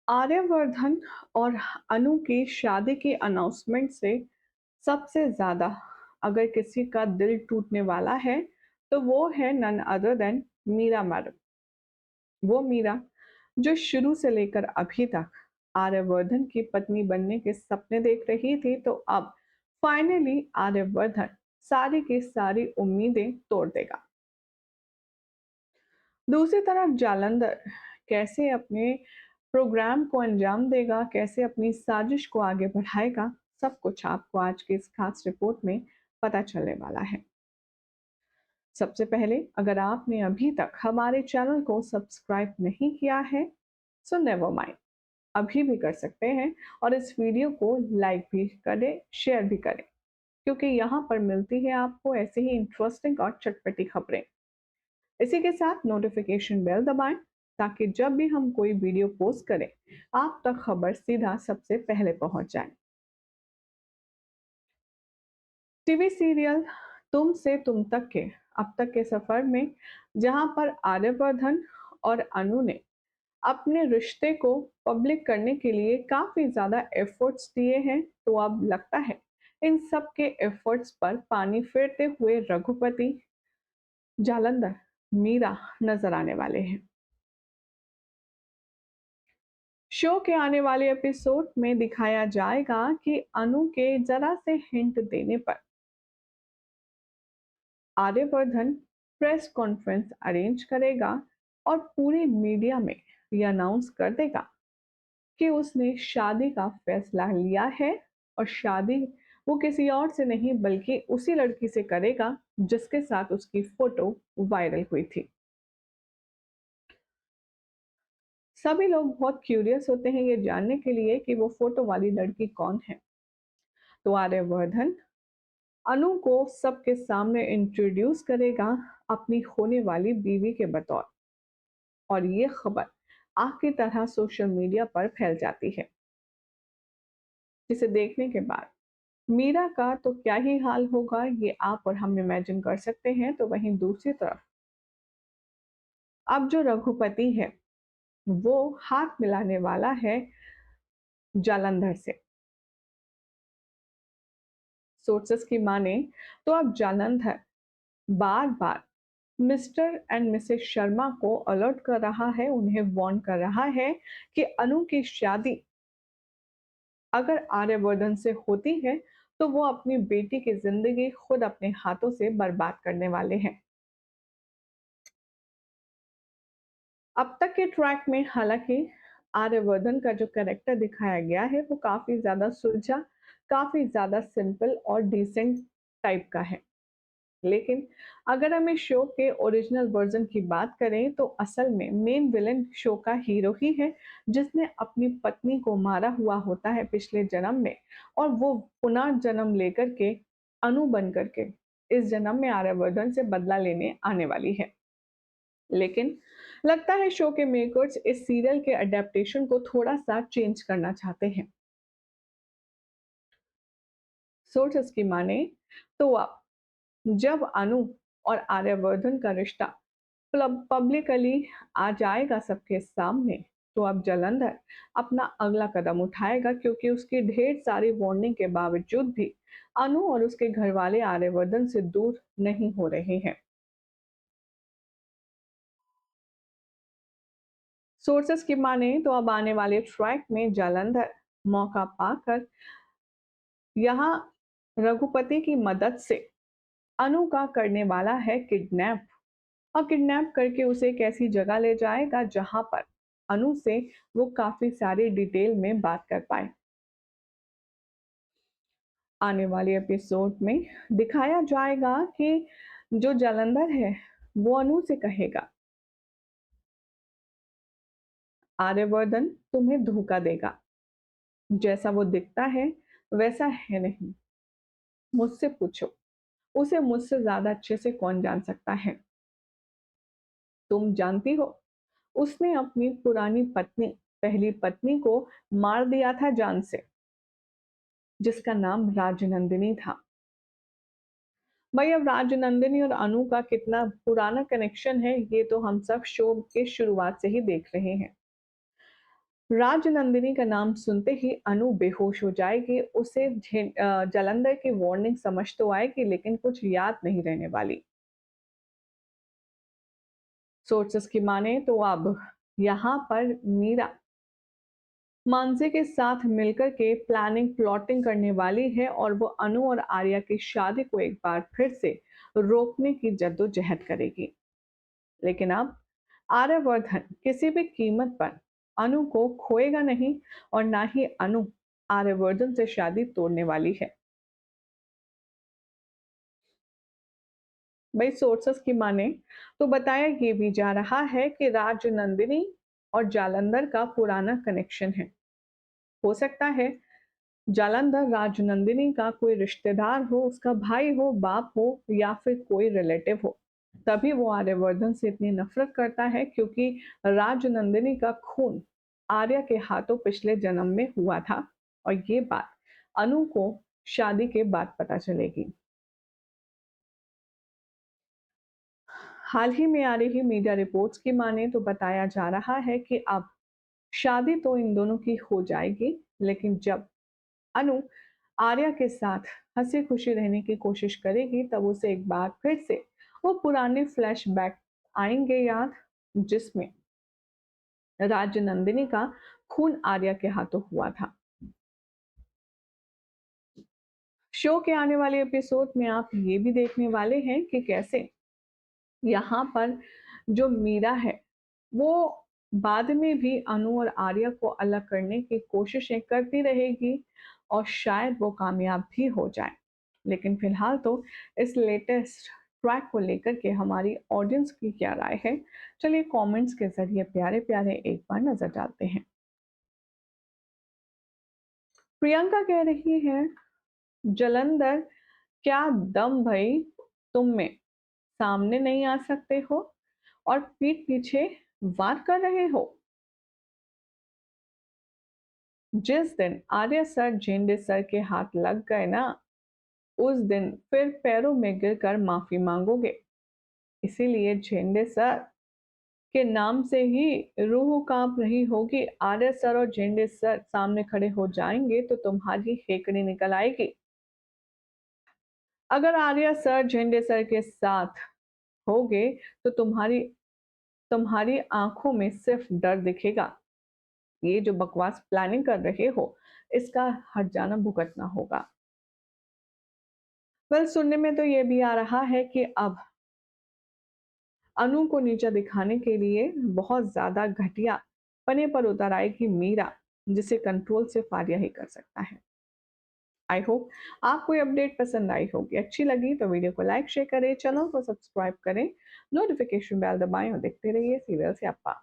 आर्यवर्धन और अनु की शादी की अनाउंसमेंट से सबसे ज़्यादा अगर किसी का दिल टूटने वाला है, तो वो है none other than Meera madam. वो मीरा जो शुरू से लेकर अभी तक आर्यवर्धन की पत्नी बनने के सपने देख रही थी, तो अब फाइनली आर्यवर्धन सारी की सारी उम्मीदें तोड़ देगा। दूसरी तरफ जालंधर कैसे अपने प्रोग्राम को अंजाम देगा, कैसे अपनी साजिश को आगे बढ़ाएगा, सब कुछ आपको आज की इस खास रिपोर्ट में पता चलने वाला है। सबसे पहले अगर आपने अभी तक हमारे चैनल को सब्सक्राइब नहीं किया है, सो नेवर माइंड, अभी भी कर सकते हैं और इस वीडियो को लाइक भी करें, शेयर भी करें, क्योंकि यहाँ पर मिलती है आपको ऐसे ही इंटरेस्टिंग और चटपटी खबरें। इसी के साथ नोटिफिकेशन बेल दबाएं ताकि जब भी हम कोई वीडियो पोस्ट करें, आप तक खबर सीधा सबसे पहले पहुंच जाए। टीवी सीरियल तुम से तुम तक के अब तक के सफर में जहां पर आर्यवर्धन और अनु ने अपने रिश्ते को पब्लिक करने के लिए काफी ज्यादा एफर्ट्स दिए हैं, तो अब लगता है इन सब के एफर्ट्स पर पानी फेरते हुए रघुपति, जालंधर, मीरा नजर आने वाले हैं। शो के आने वाले एपिसोड में दिखाया जाएगा कि अनु के जरा से हिंट देने पर आर्यवर्धन प्रेस कॉन्फ्रेंस अरेंज करेगा और पूरी मीडिया में ये अनाउंस कर देगा कि उसने शादी का फैसला लिया है और शादी वो किसी और से नहीं बल्कि उसी लड़की से करेगा जिसके साथ उसकी फोटो वायरल हुई थी। सभी लोग बहुत क्यूरियस होते हैं ये जानने के लिए कि वो फोटो वाली लड़की कौन है। तो आर्यवर्धन अनु को सबके सामने इंट्रोड्यूस करेगा अपनी होने वाली बीवी के बतौर, और ये खबर आग की तरह सोशल मीडिया पर फैल जाती है, जिसे देखने के बाद मीरा का तो क्या ही हाल होगा ये आप और हम इमेजिन कर सकते हैं। तो वहीं दूसरी तरफ अब जो रघुपति है वो हाथ मिलाने वाला है जालंधर से। सोर्सेस की माने तो अब जालंधर बार बार मिस्टर एंड मिसेस शर्मा को अलर्ट कर रहा है, उन्हें वार्न कर रहा है कि अनु की शादी अगर आर्यवर्धन से होती है तो वो अपनी बेटी की जिंदगी खुद अपने हाथों से बर्बाद करने वाले हैं। अब तक के ट्रैक में हालांकि आर्यवर्धन का जो कैरेक्टर दिखाया गया है वो काफी ज्यादा सुलझा, काफी ज्यादा सिंपल और डिसेंट टाइप का है। लेकिन अगर हम इस शो के ओरिजिनल वर्जन की बात करें तो असल में मेन विलेन शो का हीरो ही है, जिसने अपनी पत्नी को मारा हुआ होता है पिछले जन्म में, और वो पुनर्जन्म लेकर के अनु बन करके इस जन्म में आर्यवर्धन से बदला लेने आने वाली है। लेकिन लगता है शो के मेकर्स इस सीरियल के अडेप्टेशन को थोड़ा सा चेंज करना चाहते हैं। सोर्सेस की माने तो अब जब अनु और आर्यवर्धन का रिश्ता पब्लिकली आ जाएगा सबके सामने, तो अब जालंधर अपना अगला कदम उठाएगा, क्योंकि उसकी ढेर सारी वार्निंग के बावजूद भी अनु और उसके घर वाले आर्यवर्धन से दूर नहीं हो रहे हैं। सोर्सेस की माने तो अब आने वाले ट्रैक में जालंधर मौका पाकर यहाँ रघुपति की मदद से अनु का करने वाला है किडनैप, और किडनैप करके उसे एक ऐसी जगह ले जाएगा जहां पर अनु से वो काफी सारी डिटेल में बात कर पाए। आने वाले एपिसोड में दिखाया जाएगा कि जो जालंधर है वो अनु से कहेगा आर्यवर्धन तुम्हें धोखा देगा, जैसा वो दिखता है वैसा है नहीं, मुझसे पूछो, उसे मुझसे ज्यादा अच्छे से कौन जान सकता है। तुम जानती हो उसने अपनी पुरानी पत्नी, पहली पत्नी को मार दिया था जान से, जिसका नाम राजनंदिनी था। भाई अब राजनंदिनी और अनु का कितना पुराना कनेक्शन है ये तो हम सब शो के शुरुआत से ही देख रहे हैं। राजनंदिनी का नाम सुनते ही अनु बेहोश हो जाएगी। उसे जालंधर की वार्निंग समझ तो आएगी, लेकिन कुछ याद नहीं रहने वाली। सोर्सेस की माने तो अब यहाँ पर मीरा मानसी के साथ मिलकर के प्लानिंग प्लॉटिंग करने वाली है, और वो अनु और आर्या की शादी को एक बार फिर से रोकने की जद्दोजहद करेगी। लेकिन अब आर्यवर्धन किसी भी कीमत पर अनु को खोएगा नहीं, और ना ही अनु आर्यवर्धन से शादी तोड़ने वाली है। भाई सोर्सेस की माने तो बताया ये भी जा रहा है कि राजनंदिनी और जालंधर का पुराना कनेक्शन है। हो सकता है जालंधर राजनंदिनी का कोई रिश्तेदार हो, उसका भाई हो, बाप हो, या फिर कोई रिलेटिव हो। तभी वो आर्यवर्धन से इतनी नफरत करता है, क्योंकि राजनंदिनी का खून आर्या के हाथों पिछले जन्म में हुआ था, और ये बात अनु को शादी के बाद पता चलेगी। हाल ही में आ रही मीडिया रिपोर्ट्स की माने तो बताया जा रहा है कि अब शादी तो इन दोनों की हो जाएगी, लेकिन जब अनु आर्या के साथ हंसी खुशी रहने की कोशिश करेगी, तब उसे एक बार फिर से वो पुराने फ्लैशबैक आएंगे याद, जिसमें राजनंदिनी का खून आर्या के हाथों हुआ था। शो के आने वाले एपिसोड में आप ये भी देखने वाले हैं कि कैसे यहाँ पर जो मीरा है, वो बाद में भी अनु और आर्या को अलग करने की कोशिशें करती रहेगी, और शायद वो कामयाब भी हो जाए। लेकिन फिलहाल तो इस लेटेस्ट ट्रैक को लेकर के हमारी ऑडियंस की क्या राय है, चलिए कमेंट्स के जरिए प्यारे प्यारे एक बार नजर डालते हैं। प्रियंका कह रही है, जलंधर क्या दम भाई तुम में, सामने नहीं आ सकते हो और पीठ पीछे वार कर रहे हो। जिस दिन आर्य सर झेंडे सर के हाथ लग गए ना, उस दिन फिर पैरों में गिरकर माफी मांगोगे। इसीलिए झेंडे सर के नाम से ही रूह कांप रही होगी। आर्य सर और झेंडे सर सामने खड़े हो जाएंगे तो तुम्हारी हेकड़ी निकल आएगी। अगर आर्य सर झेंडे सर के साथ होगे तो तुम्हारी तुम्हारी आंखों में सिर्फ डर दिखेगा। ये जो बकवास प्लानिंग कर रहे हो, इसका हट जाना भुगतना होगा। वेल, सुनने में तो ये भी आ रहा है कि अब अनु को नीचा दिखाने के लिए बहुत ज्यादा घटिया पने पर उतर आएगी मीरा, जिसे कंट्रोल सिर्फ आर्या ही कर सकता है। आई होप आपको ये अपडेट पसंद आई होगी। अच्छी लगी तो वीडियो को लाइक शेयर करें, चैनल को सब्सक्राइब करें, नोटिफिकेशन बेल दबाएं और देखते रहिए सीरियल से अप्पा।